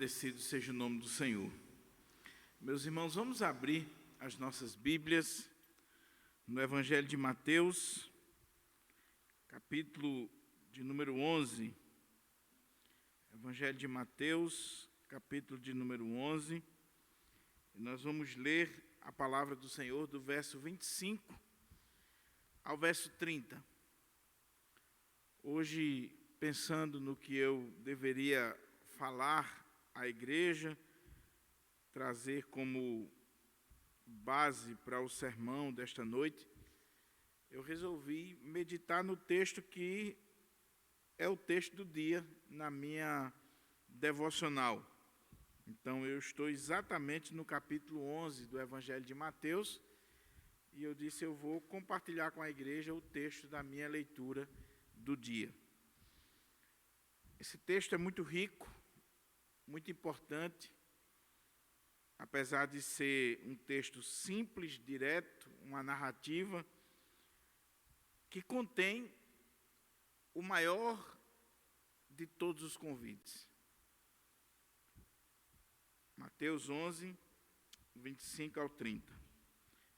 Agradecido seja o nome do Senhor. Meus irmãos, vamos abrir as nossas Bíblias no Evangelho de Mateus, capítulo de número 11. Evangelho de Mateus, capítulo de número 11. E nós vamos ler a palavra do Senhor do verso 25 ao verso 30. Hoje, pensando no que eu deveria falar à igreja, trazer como base para o sermão desta noite, eu resolvi meditar no texto que é o texto do dia na minha devocional. Então, eu estou exatamente no capítulo 11 do Evangelho de Mateus, e eu disse, eu vou compartilhar com a igreja o texto da minha leitura do dia. Esse texto é muito rico, muito importante, apesar de ser um texto simples, direto, uma narrativa, que contém o maior de todos os convites. Mateus 11, 25 ao 30.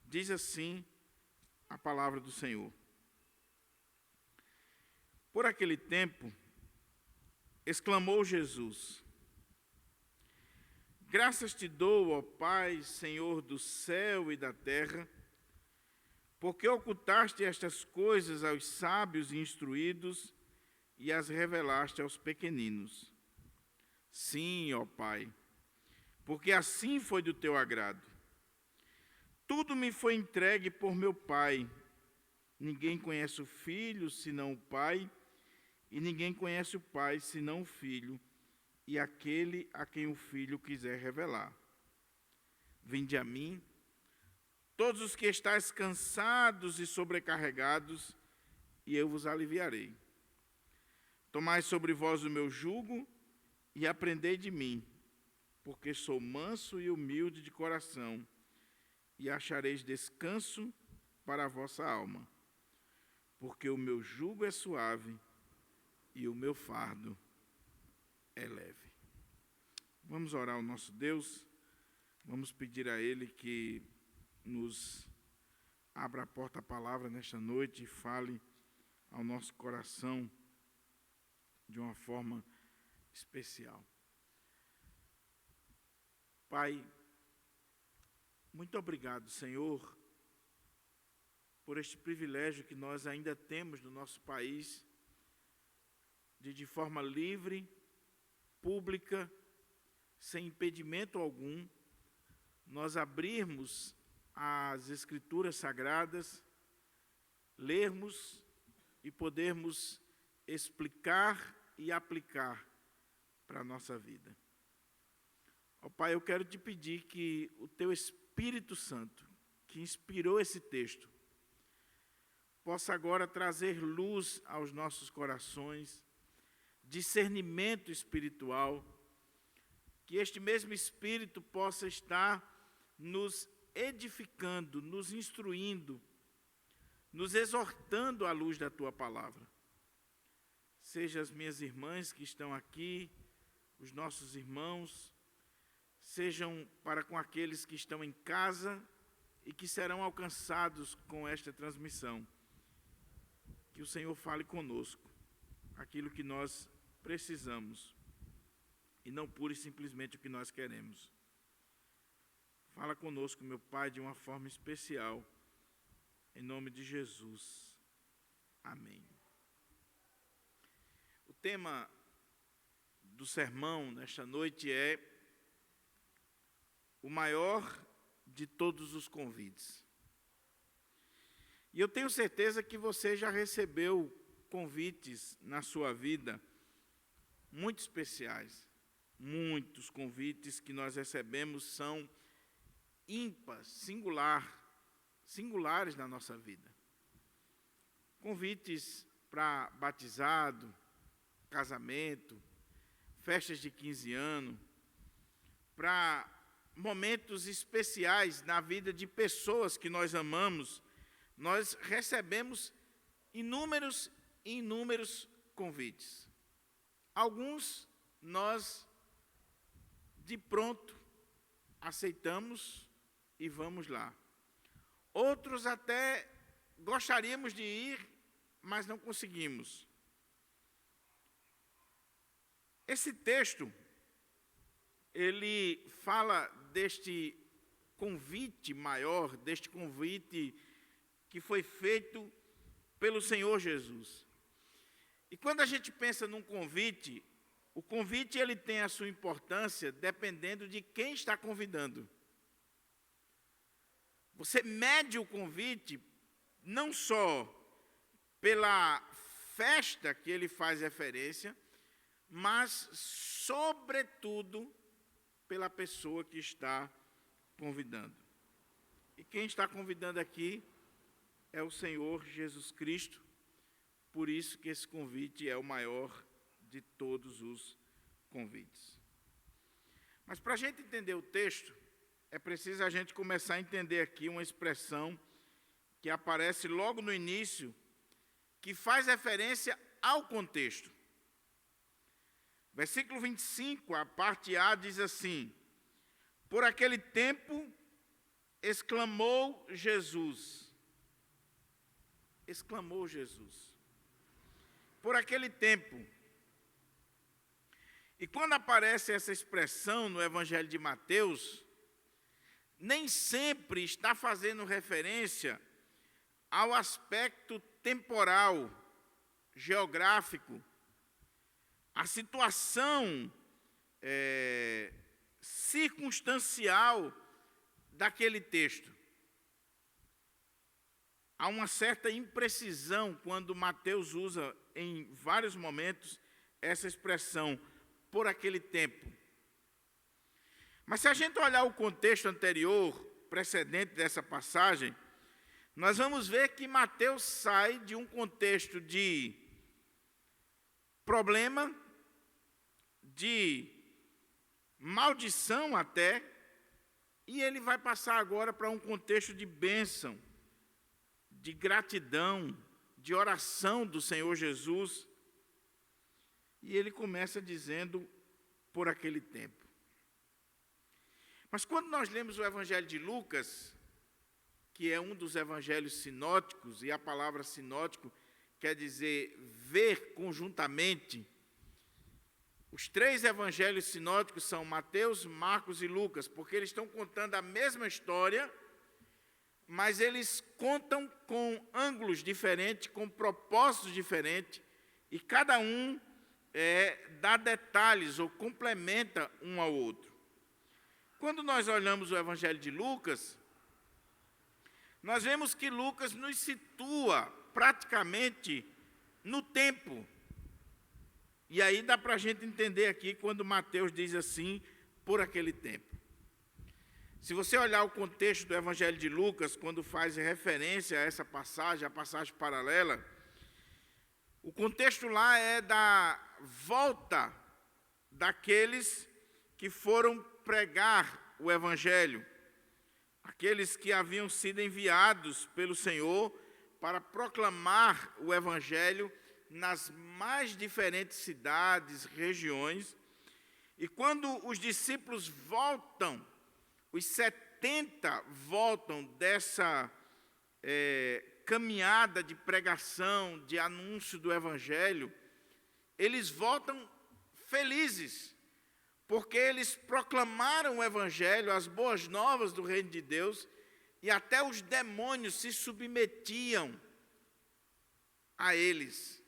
Diz assim a palavra do Senhor. Por aquele tempo, exclamou Jesus: Graças te dou, ó Pai, Senhor do céu e da terra, porque ocultaste estas coisas aos sábios e instruídos e as revelaste aos pequeninos. Sim, ó Pai, porque assim foi do teu agrado. Tudo me foi entregue por meu Pai. Ninguém conhece o Filho senão o Pai, e ninguém conhece o Pai senão o Filho, e aquele a quem o Filho quiser revelar. Vinde a mim, todos os que estáis cansados e sobrecarregados, e eu vos aliviarei. Tomai sobre vós o meu jugo e aprendei de mim, porque sou manso e humilde de coração, e achareis descanso para a vossa alma, porque o meu jugo é suave e o meu fardo é leve. Vamos orar ao nosso Deus, vamos pedir a Ele que nos abra a porta à palavra nesta noite e fale ao nosso coração de uma forma especial. Pai, muito obrigado, Senhor, por este privilégio que nós ainda temos no nosso país, de forma livre, pública, sem impedimento algum, nós abrirmos as Escrituras Sagradas, lermos e podermos explicar e aplicar para a nossa vida. Ó Pai, eu quero te pedir que o Teu Espírito Santo, que inspirou esse texto, possa agora trazer luz aos nossos corações, discernimento espiritual, que este mesmo Espírito possa estar nos edificando, nos instruindo, nos exortando à luz da Tua palavra. Seja as minhas irmãs que estão aqui, os nossos irmãos, sejam para com aqueles que estão em casa e que serão alcançados com esta transmissão. Que o Senhor fale conosco aquilo que nós precisamos e não pura e simplesmente o que nós queremos. Fala conosco, meu Pai, de uma forma especial, em nome de Jesus. Amém. O tema do sermão nesta noite é o maior de todos os convites. E eu tenho certeza que você já recebeu convites na sua vida muito especiais. Muitos convites que nós recebemos são ímpares, singulares na nossa vida. Convites para batizado, casamento, festas de 15 anos, para momentos especiais na vida de pessoas que nós amamos, nós recebemos inúmeros convites. Alguns nós de pronto, aceitamos e vamos lá. Outros até gostaríamos de ir, mas não conseguimos. Esse texto, ele fala deste convite maior, deste convite que foi feito pelo Senhor Jesus. E quando a gente pensa num convite, o convite ele tem a sua importância dependendo de quem está convidando. Você mede o convite não só pela festa que ele faz referência, mas, sobretudo, pela pessoa que está convidando. E quem está convidando aqui é o Senhor Jesus Cristo, por isso que esse convite é o maior de todos os convites. Mas para a gente entender o texto, é preciso a gente começar a entender aqui uma expressão que aparece logo no início, que faz referência ao contexto. Versículo 25, a parte A, diz assim: por aquele tempo, exclamou Jesus. Exclamou Jesus. Por aquele tempo. E quando aparece essa expressão no Evangelho de Mateus, nem sempre está fazendo referência ao aspecto temporal, geográfico, a situação circunstancial daquele texto. Há uma certa imprecisão quando Mateus usa em vários momentos essa expressão, por aquele tempo. Mas se a gente olhar o contexto anterior, precedente dessa passagem, nós vamos ver que Mateus sai de um contexto de problema, de maldição até, e ele vai passar agora para um contexto de bênção, de gratidão, de oração do Senhor Jesus. E ele começa dizendo, por aquele tempo. Mas quando nós lemos o Evangelho de Lucas, que é um dos evangelhos sinóticos, e a palavra sinótico quer dizer ver conjuntamente, os três evangelhos sinóticos são Mateus, Marcos e Lucas, porque eles estão contando a mesma história, mas eles contam com ângulos diferentes, com propósitos diferentes, e cada um dá detalhes ou complementa um ao outro. Quando nós olhamos o Evangelho de Lucas, nós vemos que Lucas nos situa praticamente no tempo. E aí dá para a gente entender aqui quando Mateus diz assim, por aquele tempo. Se você olhar o contexto do Evangelho de Lucas, quando faz referência a essa passagem, a passagem paralela, o contexto lá é da volta daqueles que foram pregar o Evangelho, aqueles que haviam sido enviados pelo Senhor para proclamar o Evangelho nas mais diferentes cidades, regiões. E quando os discípulos voltam, os 70 voltam dessa caminhada de pregação, de anúncio do Evangelho, eles voltam felizes, porque eles proclamaram o Evangelho, as boas novas do reino de Deus, e até os demônios se submetiam a eles.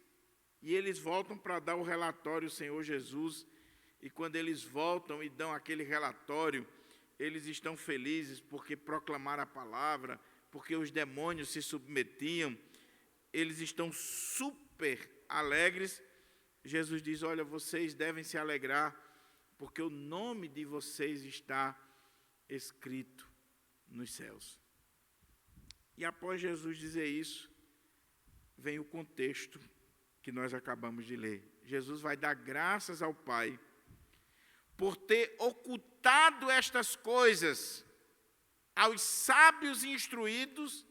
E eles voltam para dar o relatório ao Senhor Jesus, e quando eles voltam e dão aquele relatório, eles estão felizes porque proclamaram a palavra, porque os demônios se submetiam, eles estão super alegres. Jesus diz, olha, vocês devem se alegrar, porque o nome de vocês está escrito nos céus. E após Jesus dizer isso, vem o contexto que nós acabamos de ler. Jesus vai dar graças ao Pai por ter ocultado estas coisas aos sábios e instruídos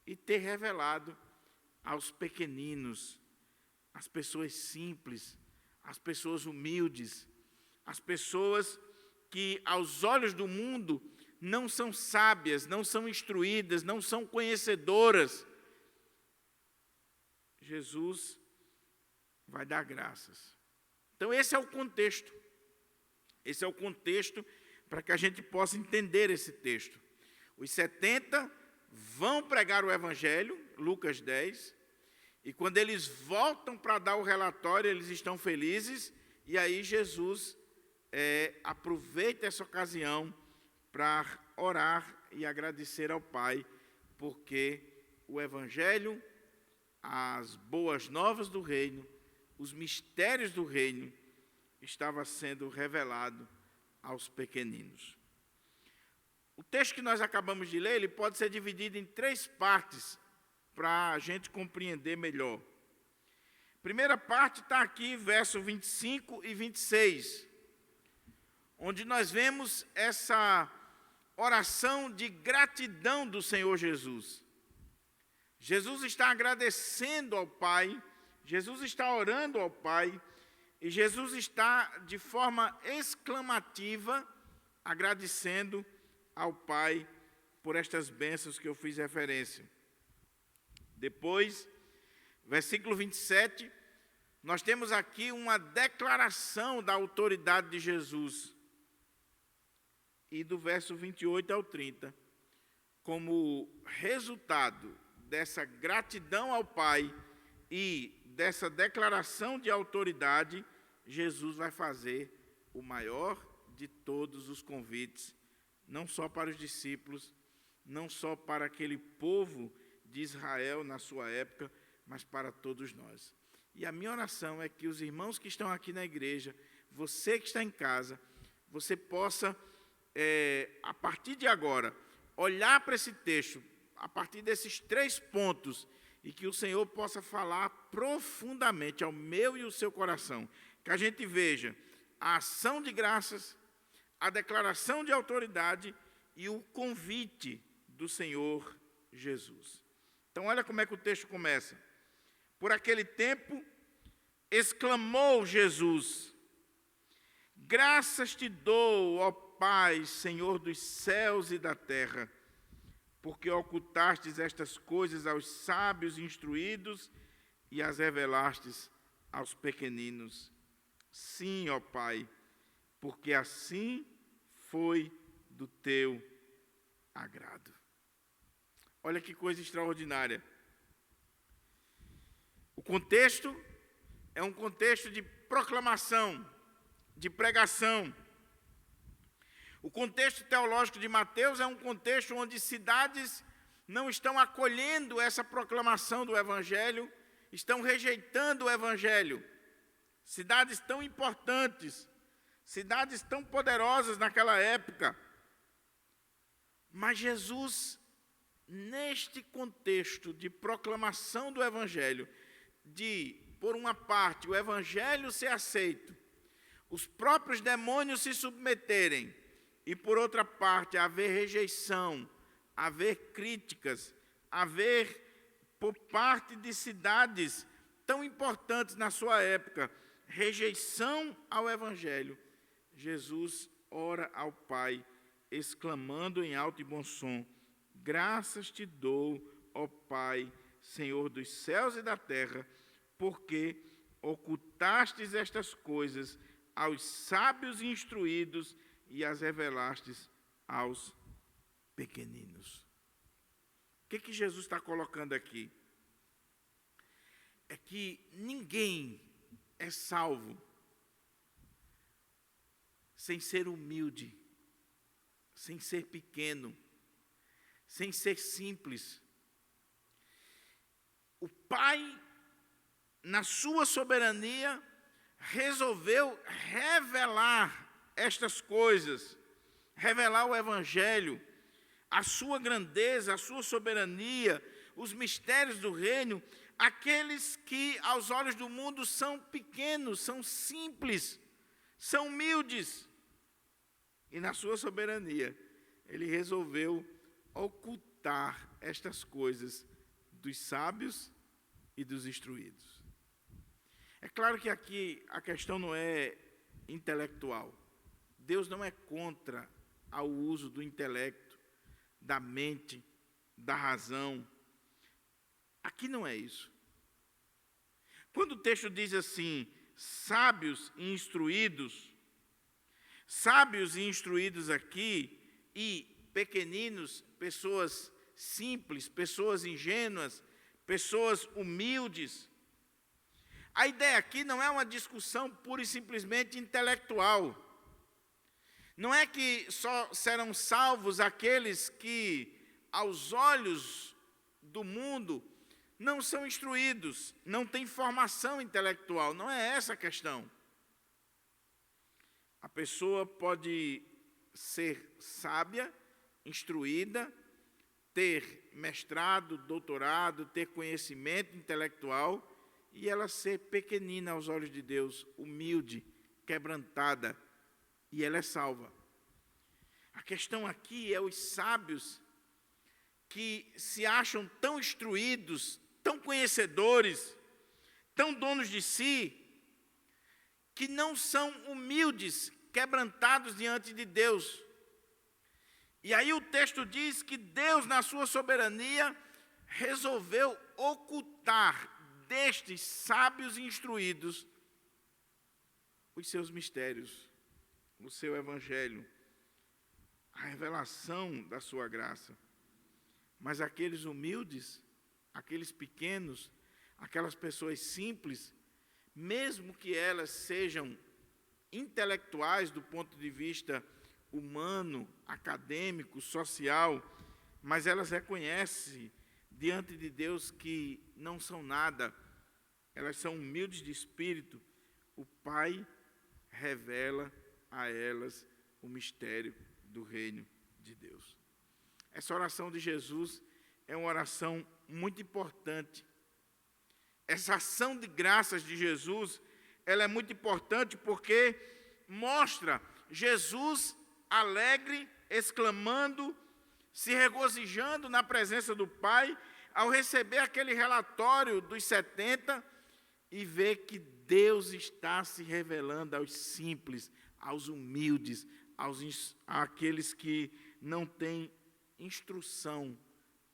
e ter revelado aos pequeninos, às pessoas simples, às pessoas humildes, as pessoas que aos olhos do mundo não são sábias, não são instruídas, não são conhecedoras, Jesus vai dar graças. Então esse é o contexto. Esse é o contexto para que a gente possa entender esse texto. Os 70 vão pregar o Evangelho, Lucas 10, e quando eles voltam para dar o relatório, eles estão felizes, e aí Jesus aproveita essa ocasião para orar e agradecer ao Pai, porque o Evangelho, as boas novas do reino, os mistérios do reino, estava sendo revelado aos pequeninos. O texto que nós acabamos de ler, ele pode ser dividido em 3 partes, para a gente compreender melhor. A primeira parte está aqui, verso 25 e 26, onde nós vemos essa oração de gratidão do Senhor Jesus. Jesus está agradecendo ao Pai, Jesus está orando ao Pai, e Jesus está, de forma exclamativa, agradecendo ao Pai por estas bênçãos que eu fiz referência. Depois, versículo 27, nós temos aqui uma declaração da autoridade de Jesus. E do verso 28 ao 30, como resultado dessa gratidão ao Pai e dessa declaração de autoridade, Jesus vai fazer o maior de todos os convites, não só para os discípulos, não só para aquele povo de Israel na sua época, mas para todos nós. E a minha oração é que os irmãos que estão aqui na igreja, você que está em casa, você possa, a partir de agora, olhar para esse texto, a partir desses 3 pontos, e que o Senhor possa falar profundamente ao meu e ao seu coração. Que a gente veja a ação de graças, a declaração de autoridade e o convite do Senhor Jesus. Então, olha como é que o texto começa. Por aquele tempo, exclamou Jesus: graças te dou, ó Pai, Senhor dos céus e da terra, porque ocultastes estas coisas aos sábios instruídos e as revelastes aos pequeninos. Sim, ó Pai, porque assim foi do teu agrado. Olha que coisa extraordinária. O contexto é um contexto de proclamação, de pregação. O contexto teológico de Mateus é um contexto onde cidades não estão acolhendo essa proclamação do Evangelho, estão rejeitando o Evangelho. Cidades tão importantes, cidades tão poderosas naquela época. Mas Jesus, neste contexto de proclamação do Evangelho, de, por uma parte, o Evangelho ser aceito, os próprios demônios se submeterem, e, por outra parte, haver rejeição, haver críticas, haver, por parte de cidades tão importantes na sua época, rejeição ao Evangelho, Jesus ora ao Pai, exclamando em alto e bom som: graças te dou, ó Pai, Senhor dos céus e da terra, porque ocultastes estas coisas aos sábios e instruídos e as revelastes aos pequeninos. O que Jesus está colocando aqui? É que ninguém é salvo sem ser humilde, sem ser pequeno, sem ser simples. O Pai, na sua soberania, resolveu revelar estas coisas, revelar o Evangelho, a sua grandeza, a sua soberania, os mistérios do reino, aqueles que aos olhos do mundo são pequenos, são simples, são humildes. E na sua soberania, ele resolveu ocultar estas coisas dos sábios e dos instruídos. É claro que aqui a questão não é intelectual. Deus não é contra ao uso do intelecto, da mente, da razão. Aqui não é isso. Quando o texto diz assim, sábios e instruídos aqui, e pequeninos, pessoas simples, pessoas ingênuas, pessoas humildes. A ideia aqui não é uma discussão pura e simplesmente intelectual. Não é que só serão salvos aqueles que, aos olhos do mundo, não são instruídos, não têm formação intelectual. Não é essa a questão. A pessoa pode ser sábia, instruída, ter mestrado, doutorado, ter conhecimento intelectual, e ela ser pequenina aos olhos de Deus, humilde, quebrantada, e ela é salva. A questão aqui é os sábios que se acham tão instruídos, tão conhecedores, tão donos de si, que não são humildes, quebrantados diante de Deus. E aí o texto diz que Deus, na sua soberania, resolveu ocultar destes sábios e instruídos os seus mistérios, o seu evangelho, a revelação da sua graça. Mas aqueles humildes, aqueles pequenos, aquelas pessoas simples, mesmo que elas sejam intelectuais do ponto de vista humano, acadêmico, social, mas elas reconhecem diante de Deus que não são nada, elas são humildes de espírito, o Pai revela a elas o mistério do reino de Deus. Essa oração de Jesus é uma oração muito importante. Essa ação de graças de Jesus, ela é muito importante porque mostra Jesus alegre, exclamando, se regozijando na presença do Pai, ao receber aquele relatório dos 70 e ver que Deus está se revelando aos simples, aos humildes, àqueles que não têm instrução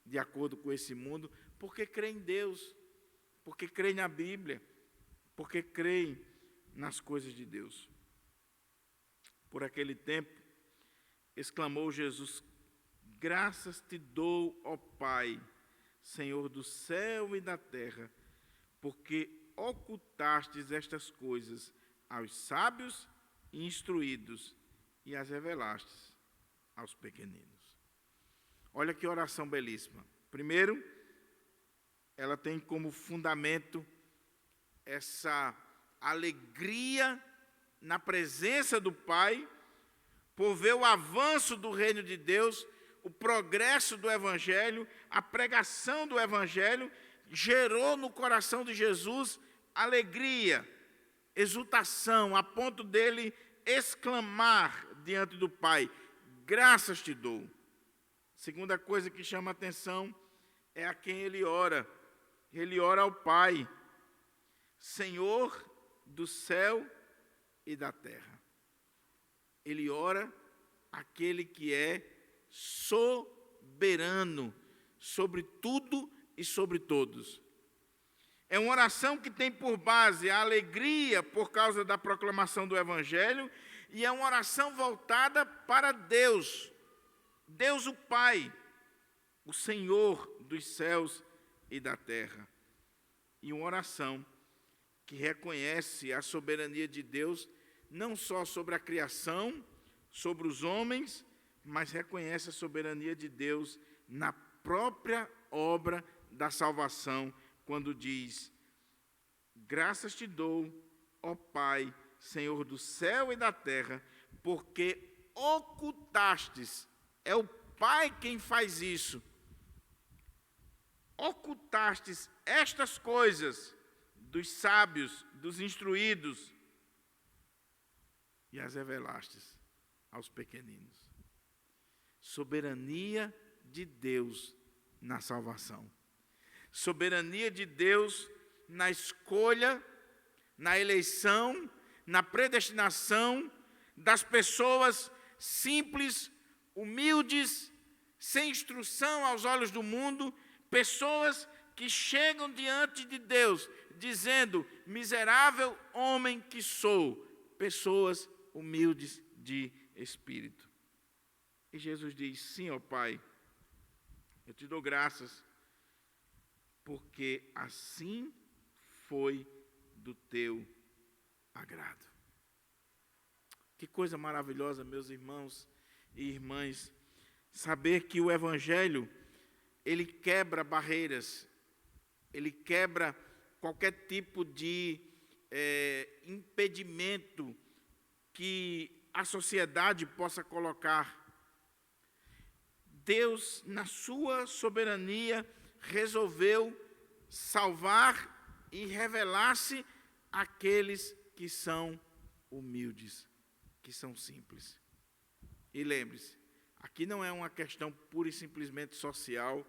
de acordo com esse mundo, porque creem em Deus, porque creem na Bíblia, porque creem nas coisas de Deus. Por aquele tempo, exclamou Jesus: graças te dou, ó Pai, Senhor do céu e da terra, porque ocultastes estas coisas aos sábios e instruídos e as revelastes aos pequeninos. Olha que oração belíssima. Primeiro, ela tem como fundamento essa alegria na presença do Pai, por ver o avanço do reino de Deus, o progresso do Evangelho, a pregação do Evangelho, gerou no coração de Jesus alegria, exultação, a ponto dele exclamar diante do Pai: graças te dou. Segunda coisa que chama a atenção é a quem ele ora. Ele ora ao Pai, Senhor do céu e da terra. Ele ora aquele que é soberano sobre tudo e sobre todos. É uma oração que tem por base a alegria por causa da proclamação do Evangelho, e é uma oração voltada para Deus, Deus o Pai, o Senhor dos céus e da terra. E uma oração que reconhece a soberania de Deus, não só sobre a criação, sobre os homens, mas reconhece a soberania de Deus na própria obra da salvação, quando diz: graças te dou, ó Pai, Senhor do céu e da terra, porque ocultastes, é o Pai quem faz isso, ocultastes estas coisas dos sábios, dos instruídos, e as revelastes aos pequeninos. Soberania de Deus na salvação. Soberania de Deus na escolha, na eleição, na predestinação, das pessoas simples, humildes, sem instrução aos olhos do mundo, pessoas que chegam diante de Deus dizendo: miserável homem que sou, pessoas humildes de espírito. E Jesus diz: sim, ó Pai, eu te dou graças, porque assim foi do teu agrado. Que coisa maravilhosa, meus irmãos e irmãs, saber que o Evangelho, ele quebra barreiras, ele quebra qualquer tipo de impedimento que a sociedade possa colocar. Deus, na sua soberania, resolveu salvar e revelar-se àqueles que são humildes, que são simples. E lembre-se, aqui não é uma questão pura e simplesmente social,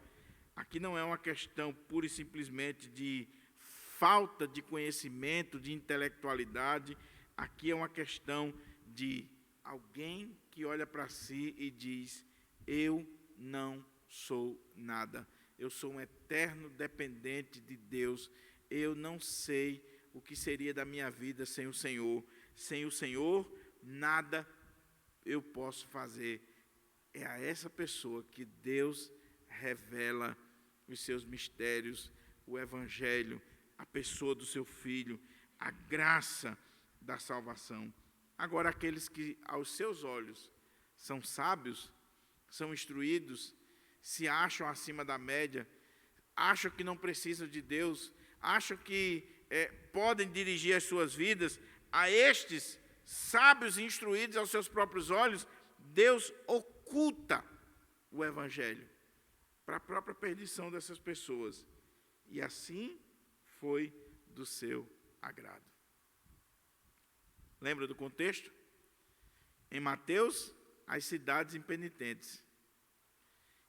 aqui não é uma questão pura e simplesmente de falta de conhecimento, de intelectualidade, aqui é uma questão de alguém que olha para si e diz: eu não sou nada, eu sou um eterno dependente de Deus, eu não sei o que seria da minha vida sem o Senhor, nada eu posso fazer. É a essa pessoa que Deus revela os seus mistérios, o Evangelho, a pessoa do seu Filho, a graça da salvação. Agora, aqueles que aos seus olhos são sábios, são instruídos, se acham acima da média, acham que não precisam de Deus, acham que podem dirigir as suas vidas, a estes sábios e instruídos aos seus próprios olhos, Deus oculta o Evangelho para a própria perdição dessas pessoas. E assim foi do seu agrado. Lembra do contexto? Em Mateus, as cidades impenitentes,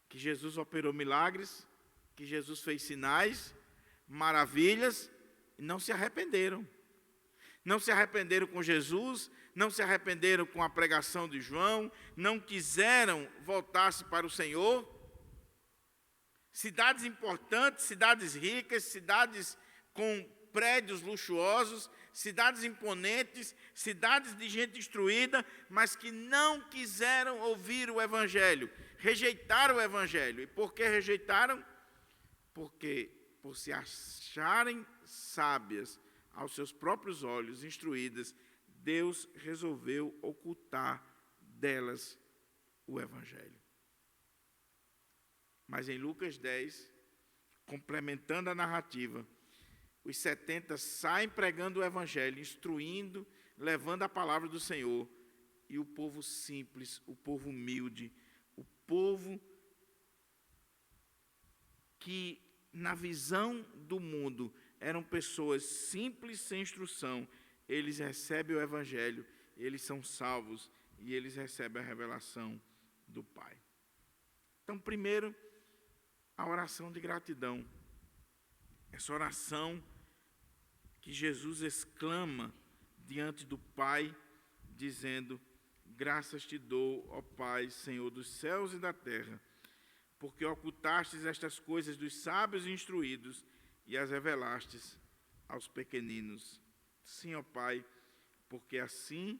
que Jesus operou milagres, que Jesus fez sinais, maravilhas, e não se arrependeram. Não se arrependeram com Jesus, não se arrependeram com a pregação de João, não quiseram voltar-se para o Senhor. Cidades importantes, cidades ricas, cidades com prédios luxuosos, cidades imponentes, cidades de gente instruída, mas que não quiseram ouvir o Evangelho, rejeitaram o Evangelho. E por que rejeitaram? Porque, por se acharem sábias aos seus próprios olhos, instruídas, Deus resolveu ocultar delas o Evangelho. Mas em Lucas 10, complementando a narrativa, os 70 saem pregando o Evangelho, instruindo, levando a palavra do Senhor, e o povo simples, o povo humilde, o povo que, na visão do mundo, eram pessoas simples, sem instrução, eles recebem o Evangelho, eles são salvos, e eles recebem a revelação do Pai. Então, primeiro, a oração de gratidão. Essa oração que Jesus exclama diante do Pai, dizendo: graças te dou, ó Pai, Senhor dos céus e da terra, porque ocultastes estas coisas dos sábios e instruídos e as revelastes aos pequeninos. Sim, ó Pai, porque assim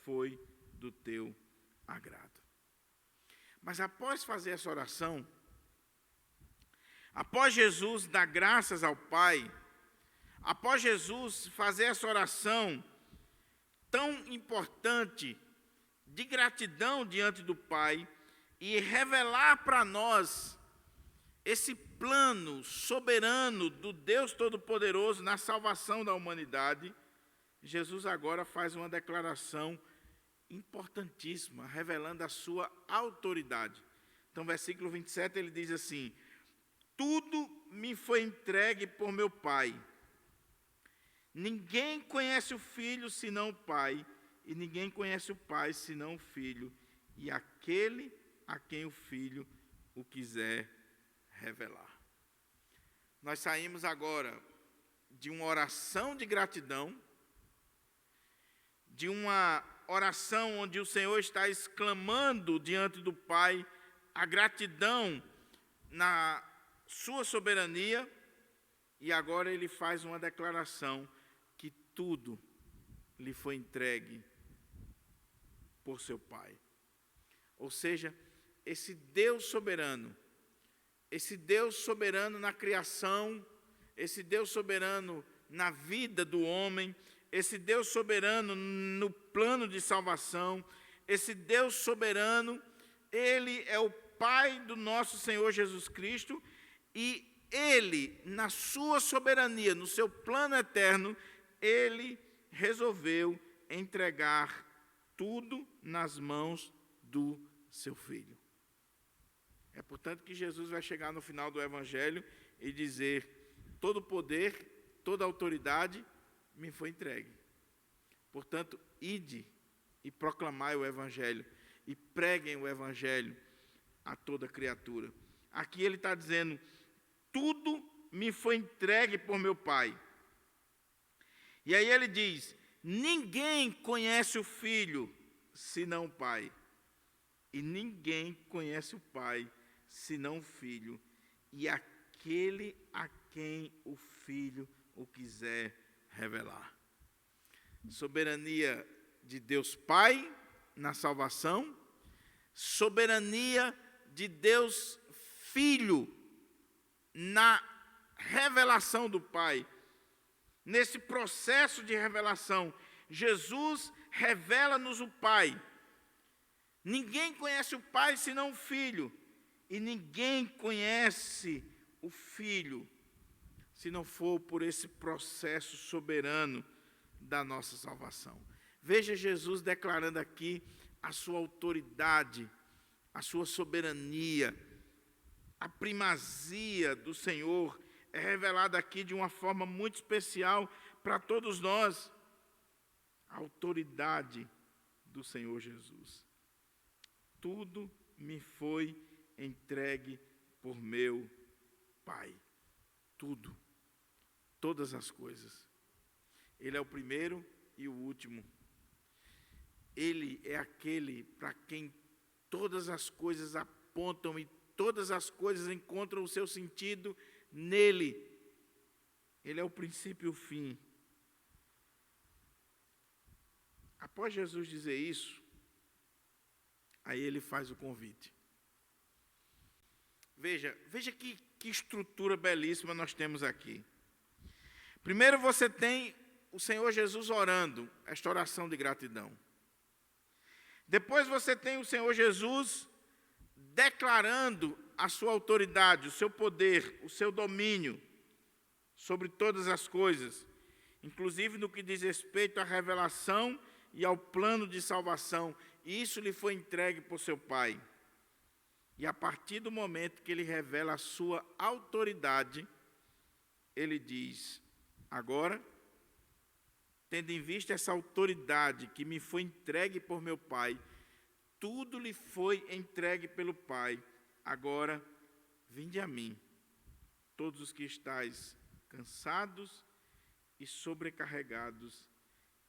foi do teu agrado. Mas após fazer essa oração, após Jesus dar graças ao Pai, após Jesus fazer essa oração tão importante de gratidão diante do Pai e revelar para nós esse plano soberano do Deus Todo-Poderoso na salvação da humanidade, Jesus agora faz uma declaração importantíssima, revelando a sua autoridade. Então, versículo 27, ele diz assim: tudo me foi entregue por meu Pai. Ninguém conhece o Filho senão o Pai, e ninguém conhece o Pai senão o Filho, e aquele a quem o Filho o quiser revelar. Nós saímos agora de uma oração de gratidão, de uma oração onde o Senhor está exclamando diante do Pai a gratidão na sua soberania, e agora ele faz uma declaração que tudo lhe foi entregue por seu Pai. Ou seja, esse Deus soberano na criação, esse Deus soberano na vida do homem, esse Deus soberano no plano de salvação, esse Deus soberano, Ele é o Pai do nosso Senhor Jesus Cristo, e Ele, na sua soberania, no seu plano eterno, Ele resolveu entregar tudo nas mãos do seu Filho. É portanto que Jesus vai chegar no final do Evangelho e dizer: todo poder, toda autoridade me foi entregue. Portanto, ide e proclamai o Evangelho, e preguem o Evangelho a toda criatura. Aqui ele está dizendo: tudo me foi entregue por meu Pai. E aí ele diz: ninguém conhece o Filho, senão o Pai. E ninguém conhece o Pai, senão o Filho, e aquele a quem o Filho o quiser revelar. Soberania de Deus Pai na salvação, soberania de Deus Filho na revelação do Pai. Nesse processo de revelação, Jesus revela-nos o Pai. Ninguém conhece o Pai senão o Filho, e ninguém conhece o Filho se não for por esse processo soberano da nossa salvação. Veja Jesus declarando aqui a sua autoridade, a sua soberania, a primazia do Senhor é revelada aqui de uma forma muito especial para todos nós. A autoridade do Senhor Jesus. Tudo me foi entregue por meu Pai. Tudo. Todas as coisas. Ele é o primeiro e o último. Ele é aquele para quem todas as coisas apontam e todas as coisas encontram o seu sentido nele. Ele é o princípio e o fim. Após Jesus dizer isso, aí ele faz o convite. Veja que estrutura belíssima nós temos aqui. Primeiro você tem o Senhor Jesus orando, esta oração de gratidão. Depois você tem o Senhor Jesus declarando a sua autoridade, o seu poder, o seu domínio sobre todas as coisas, inclusive no que diz respeito à revelação e ao plano de salvação. E isso lhe foi entregue por seu Pai. E a partir do momento que ele revela a sua autoridade, ele diz: agora, tendo em vista essa autoridade que me foi entregue por meu Pai, tudo lhe foi entregue pelo Pai. Agora, vinde a mim, todos os que estáis cansados e sobrecarregados,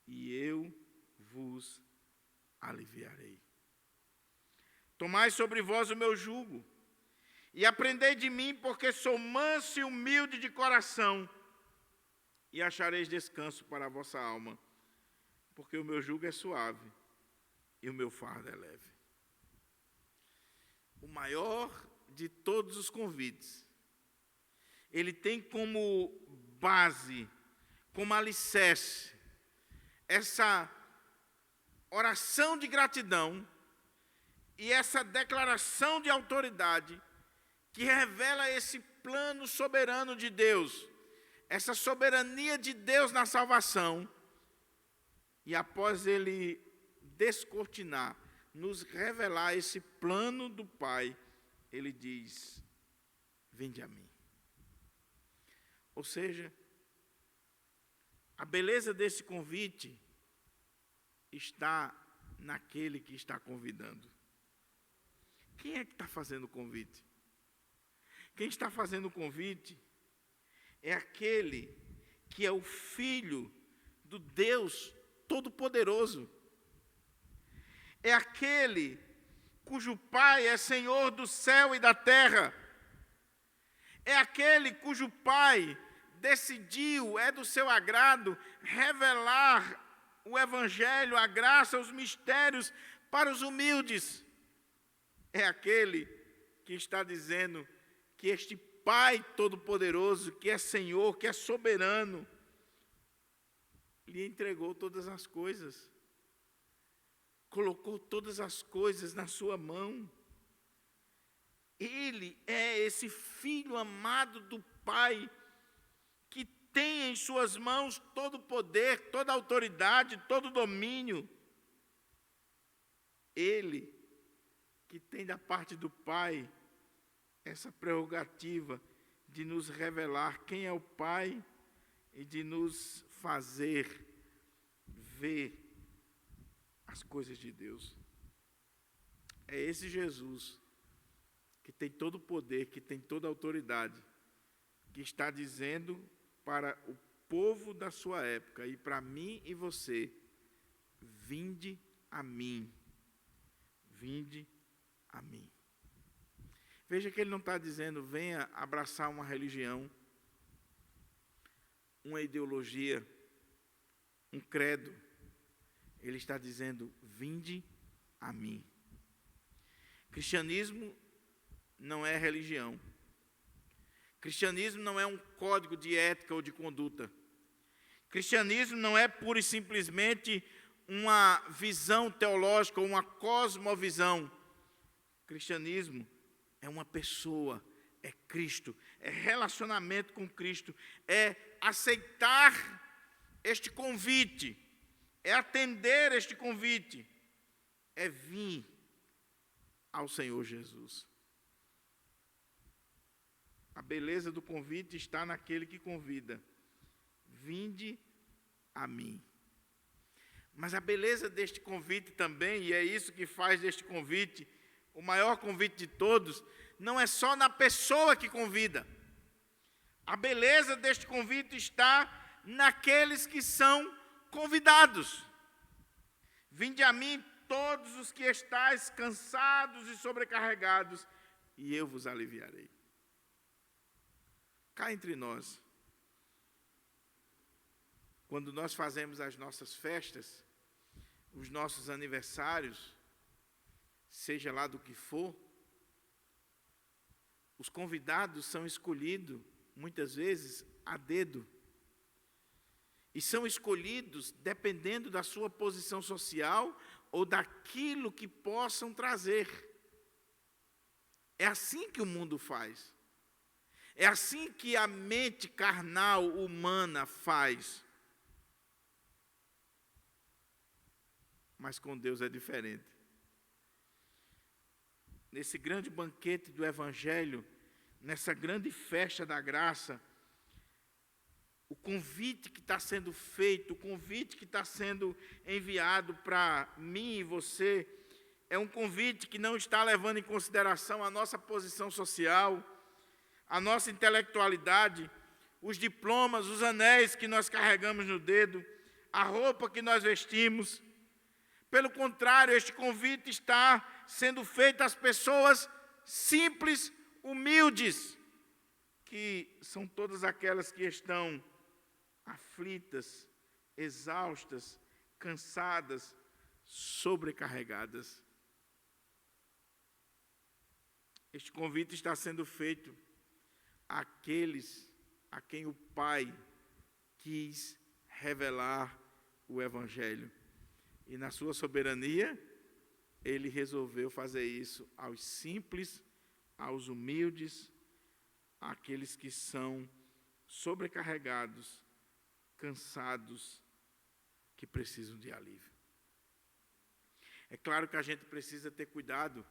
e eu vos aliviarei. Tomai sobre vós o meu jugo, e aprendei de mim, porque sou manso e humilde de coração, e achareis descanso para a vossa alma, porque o meu jugo é suave e o meu fardo é leve. O maior de todos os convites, ele tem como base, como alicerce, essa oração de gratidão e essa declaração de autoridade que revela esse plano soberano de Deus, essa soberania de Deus na salvação. E após ele descortinar, nos revelar esse plano do Pai, ele diz: vinde a mim. Ou seja, a beleza desse convite está naquele que está convidando. Quem é que está fazendo o convite? Quem está fazendo o convite é aquele que é o Filho do Deus Todo-Poderoso. É aquele cujo Pai é Senhor do céu e da terra. É aquele cujo Pai decidiu, é do seu agrado, revelar o Evangelho, a graça, os mistérios para os humildes. É aquele que está dizendo que este Pai Todo-Poderoso, que é Senhor, que é soberano, lhe entregou todas as coisas. Colocou todas as coisas na sua mão. Ele é esse Filho amado do Pai, que tem em suas mãos todo o poder, toda a autoridade, todo o domínio. Ele que tem da parte do Pai essa prerrogativa de nos revelar quem é o Pai e de nos fazer ver as coisas de Deus. É esse Jesus que tem todo o poder, que tem toda a autoridade, que está dizendo para o povo da sua época e para mim e você: vinde a mim, vinde a mim. Veja que ele não está dizendo venha abraçar uma religião, uma ideologia, um credo. Ele está dizendo: vinde a mim. Cristianismo não é religião. Cristianismo não é um código de ética ou de conduta. Cristianismo não é pura e simplesmente uma visão teológica ou uma cosmovisão. Cristianismo é uma pessoa, é Cristo, é relacionamento com Cristo, é aceitar este convite, é atender este convite, é vir ao Senhor Jesus. A beleza do convite está naquele que convida: vinde a mim. Mas a beleza deste convite também, e é isso que faz deste convite o maior convite de todos, não é só na pessoa que convida. A beleza deste convite está naqueles que são convidados. Vinde a mim todos os que estáis cansados e sobrecarregados, e eu vos aliviarei. Cá entre nós, quando nós fazemos as nossas festas, os nossos aniversários, seja lá do que for, os convidados são escolhidos, muitas vezes, a dedo. E são escolhidos dependendo da sua posição social ou daquilo que possam trazer. É assim que o mundo faz. É assim que a mente carnal humana faz. Mas com Deus é diferente. Nesse grande banquete do Evangelho, nessa grande festa da graça, o convite que está sendo feito, o convite que está sendo enviado para mim e você, é um convite que não está levando em consideração a nossa posição social, a nossa intelectualidade, os diplomas, os anéis que nós carregamos no dedo, a roupa que nós vestimos. Pelo contrário, este convite está sendo feito às pessoas simples, humildes, que são todas aquelas que estão aflitas, exaustas, cansadas, sobrecarregadas. Este convite está sendo feito àqueles a quem o Pai quis revelar o Evangelho. E na sua soberania, Ele resolveu fazer isso aos simples, aos humildes, àqueles que são sobrecarregados, cansados, que precisam de alívio. É claro que a gente precisa ter cuidado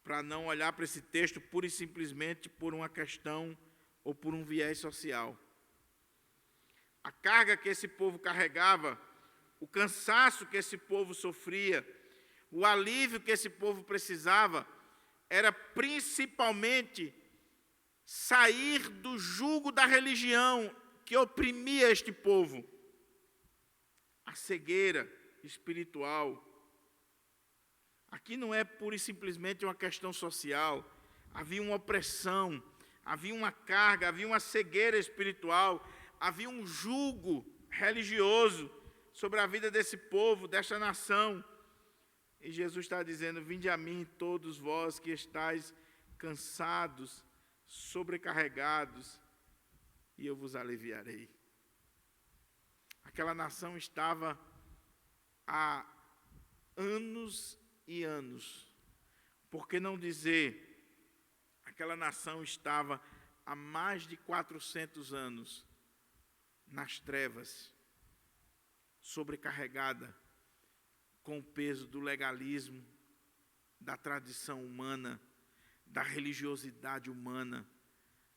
para não olhar para esse texto pura e simplesmente por uma questão ou por um viés social. A carga que esse povo carregava, o cansaço que esse povo sofria, o alívio que esse povo precisava, era principalmente sair do jugo da religião que oprimia este povo. A cegueira espiritual, Aqui não é pura e simplesmente uma questão social. Havia uma opressão, havia uma carga, havia uma cegueira espiritual, havia um jugo religioso sobre a vida desse povo, desta nação. E Jesus está dizendo: vinde a mim todos vós que estáis cansados, sobrecarregados, e eu vos aliviarei. Aquela nação estava há anos e anos, por que não dizer, aquela nação estava há mais de 400 anos nas trevas, sobrecarregada com o peso do legalismo, da tradição humana, da religiosidade humana,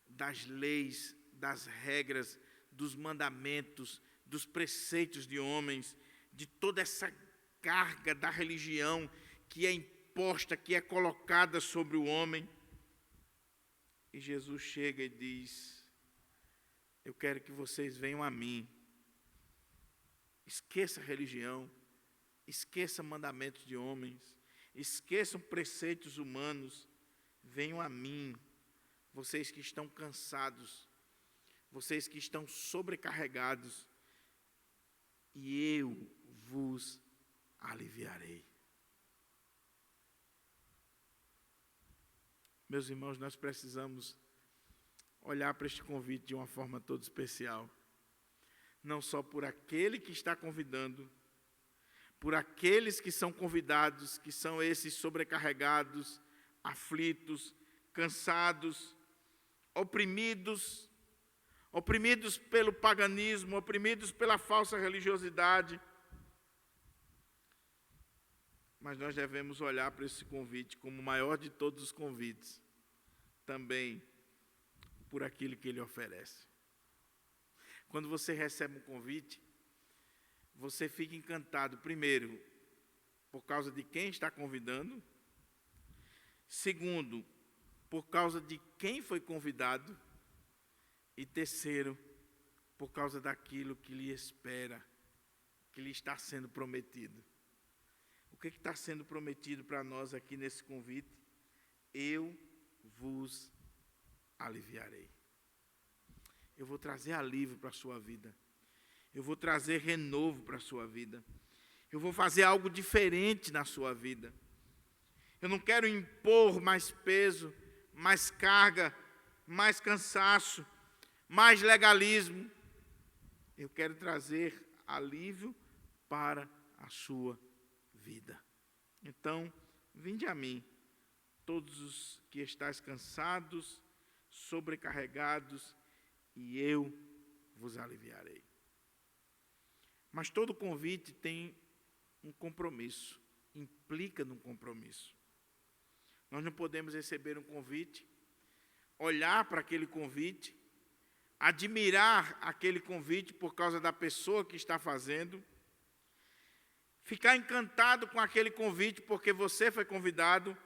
das leis, das regras, dos mandamentos, dos preceitos de homens, de toda essa carga da religião que é imposta, que é colocada sobre o homem. E Jesus chega e diz: eu quero que vocês venham a mim. Esqueça a religião, esqueça mandamentos de homens, esqueçam preceitos humanos, venham a mim, vocês que estão cansados, vocês que estão sobrecarregados, e eu vos aliviarei. Meus irmãos, nós precisamos olhar para este convite de uma forma toda especial. Não só por aquele que está convidando, por aqueles que são convidados, que são esses sobrecarregados, aflitos, cansados, oprimidos pelo paganismo, oprimidos pela falsa religiosidade. Mas nós devemos olhar para esse convite como o maior de todos os convites, também por aquilo que ele oferece. Quando você recebe um convite, você fica encantado, primeiro, por causa de quem está convidando, segundo, por causa de quem foi convidado, e terceiro, por causa daquilo que lhe espera, que lhe está sendo prometido. O que está sendo prometido para nós aqui nesse convite? Eu vos aliviarei. Eu vou trazer alívio para a sua vida. Eu vou trazer renovo para a sua vida. Eu vou fazer algo diferente na sua vida. Eu não quero impor mais peso, mais carga, mais cansaço, mais legalismo. Eu quero trazer alívio para a sua vida. Então, vinde a mim, todos os que estáis cansados, sobrecarregados, e eu vos aliviarei. Mas todo convite tem um compromisso, implica num compromisso. Nós não podemos receber um convite, olhar para aquele convite, admirar aquele convite por causa da pessoa que está fazendo, ficar encantado com aquele convite porque você foi convidado,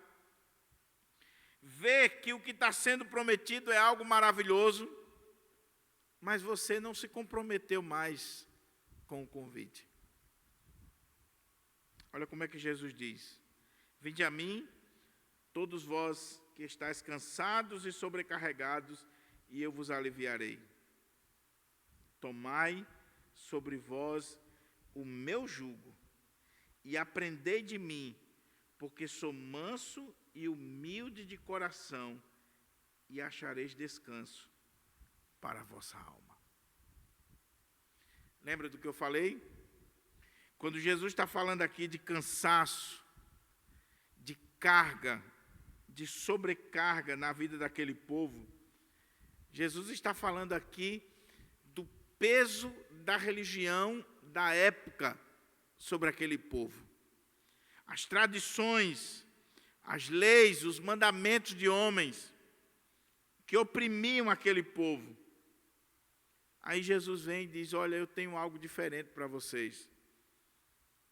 ver que o que está sendo prometido é algo maravilhoso, mas você não se comprometeu mais com o convite. Olha como é que Jesus diz: vinde a mim, todos vós que estáis cansados e sobrecarregados, e eu vos aliviarei. Tomai sobre vós o meu jugo, e aprendei de mim, porque sou manso e humilde de coração, e achareis descanso para a vossa alma. Lembra do que eu falei? Quando Jesus está falando aqui de cansaço, de carga, de sobrecarga na vida daquele povo, Jesus está falando aqui do peso da religião da época sobre aquele povo. As tradições, as leis, os mandamentos de homens que oprimiam aquele povo. Aí Jesus vem e diz: olha, eu tenho algo diferente para vocês.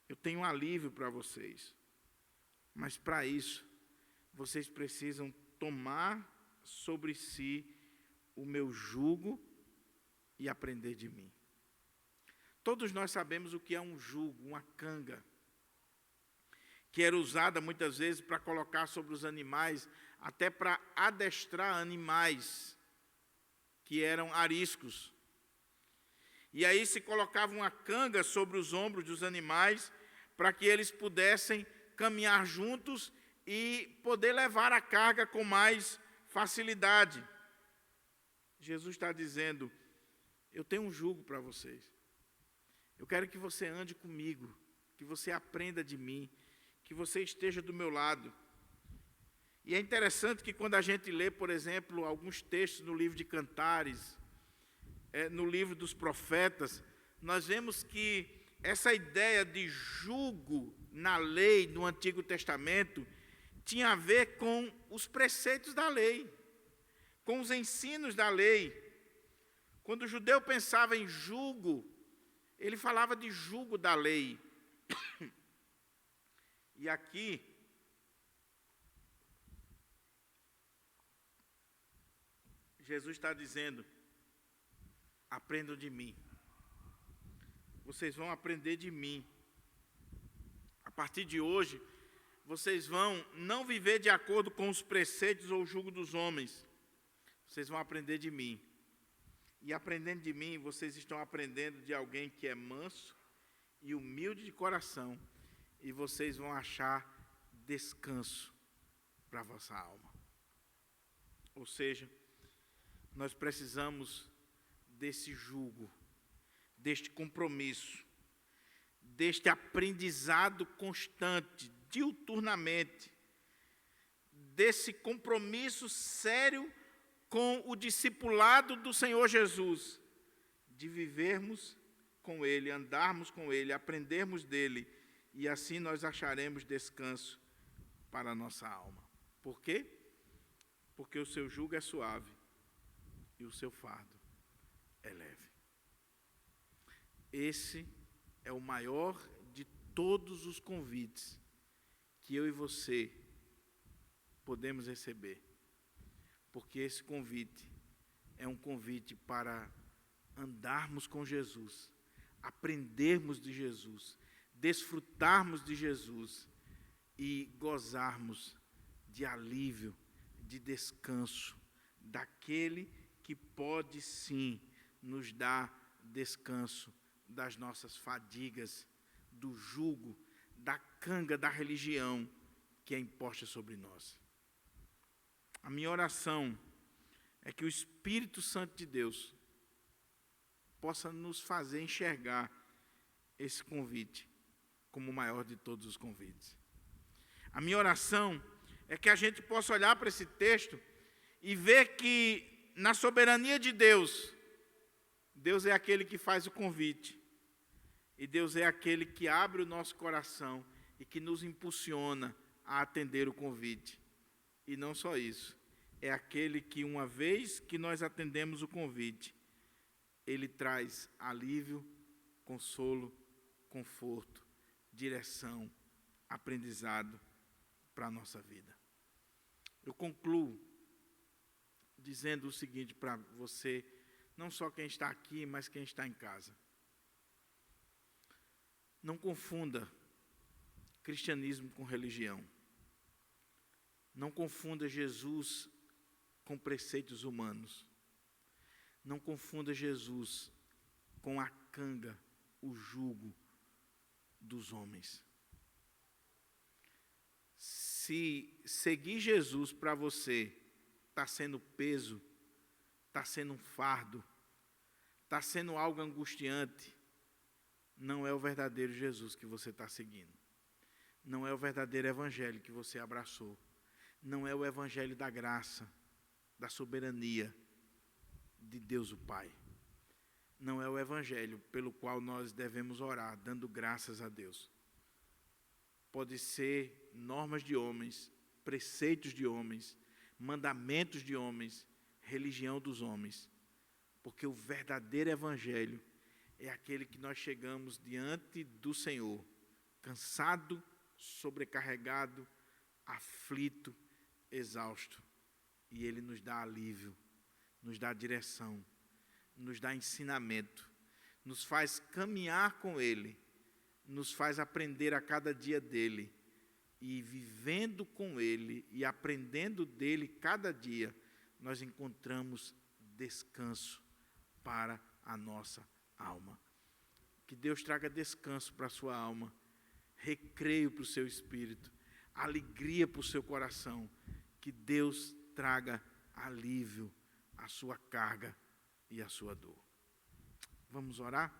Eu tenho um alívio para vocês. Mas para isso, vocês precisam tomar sobre si o meu jugo e aprender de mim. Todos nós sabemos o que é um jugo, uma canga. que era usada muitas vezes para colocar sobre os animais, até para adestrar animais que eram ariscos. E aí se colocava uma canga sobre os ombros dos animais para que eles pudessem caminhar juntos e poder levar a carga com mais facilidade. Jesus está dizendo: eu tenho um jugo para vocês. Eu quero que você ande comigo, que você aprenda de mim, que você esteja do meu lado. E é interessante que quando a gente lê, por exemplo, alguns textos no livro de Cantares, no livro dos profetas, nós vemos que essa ideia de jugo na lei, no Antigo Testamento, tinha a ver com os preceitos da lei, com os ensinos da lei. Quando o judeu pensava em jugo, ele falava de jugo da lei. E aqui, Jesus está dizendo: aprendam de mim. Vocês vão aprender de mim. A partir de hoje, vocês vão não viver de acordo com os preceitos ou o jugo dos homens. Vocês vão aprender de mim. E aprendendo de mim, vocês estão aprendendo de alguém que é manso e humilde de coração. E vocês vão achar descanso para a vossa alma. Ou seja, nós precisamos desse jugo, deste compromisso, deste aprendizado constante, diuturnamente, desse compromisso sério com o discipulado do Senhor Jesus, de vivermos com Ele, andarmos com Ele, aprendermos dEle, e assim nós acharemos descanso para a nossa alma. Por quê? Porque o seu jugo é suave e o seu fardo é leve. Esse é o maior de todos os convites que eu e você podemos receber. Porque esse convite é um convite para andarmos com Jesus, aprendermos de Jesus, desfrutarmos de Jesus e gozarmos de alívio, de descanso, daquele que pode sim nos dar descanso das nossas fadigas, do jugo, da canga da religião que é imposta sobre nós. A minha oração é que o Espírito Santo de Deus possa nos fazer enxergar esse convite como o maior de todos os convites. A minha oração é que a gente possa olhar para esse texto e ver que, na soberania de Deus, Deus é aquele que faz o convite. E Deus é aquele que abre o nosso coração e que nos impulsiona a atender o convite. E não só isso, é aquele que, uma vez que nós atendemos o convite, ele traz alívio, consolo, conforto, direção, aprendizado para a nossa vida. Eu concluo dizendo o seguinte para você, não só quem está aqui, mas quem está em casa. Não confunda cristianismo com religião. Não confunda Jesus com preceitos humanos. Não confunda Jesus com a canga, o jugo dos homens. Se seguir Jesus para você está sendo peso, está sendo um fardo, está sendo algo angustiante, não é o verdadeiro Jesus que você está seguindo. Não é o verdadeiro evangelho que você abraçou. Não é o evangelho da graça, da soberania de Deus o Pai. Não é o evangelho pelo qual nós devemos orar, dando graças a Deus. Pode ser normas de homens, preceitos de homens, mandamentos de homens, religião dos homens. Porque o verdadeiro evangelho é aquele que nós chegamos diante do Senhor, cansado, sobrecarregado, aflito, exausto. E Ele nos dá alívio, nos dá direção, nos dá ensinamento, nos faz caminhar com Ele, nos faz aprender a cada dia dEle e vivendo com Ele e aprendendo dele cada dia, nós encontramos descanso para a nossa alma. Que Deus traga descanso para a sua alma, recreio para o seu espírito, alegria para o seu coração. Que Deus traga alívio à sua carga e à sua dor. Vamos orar?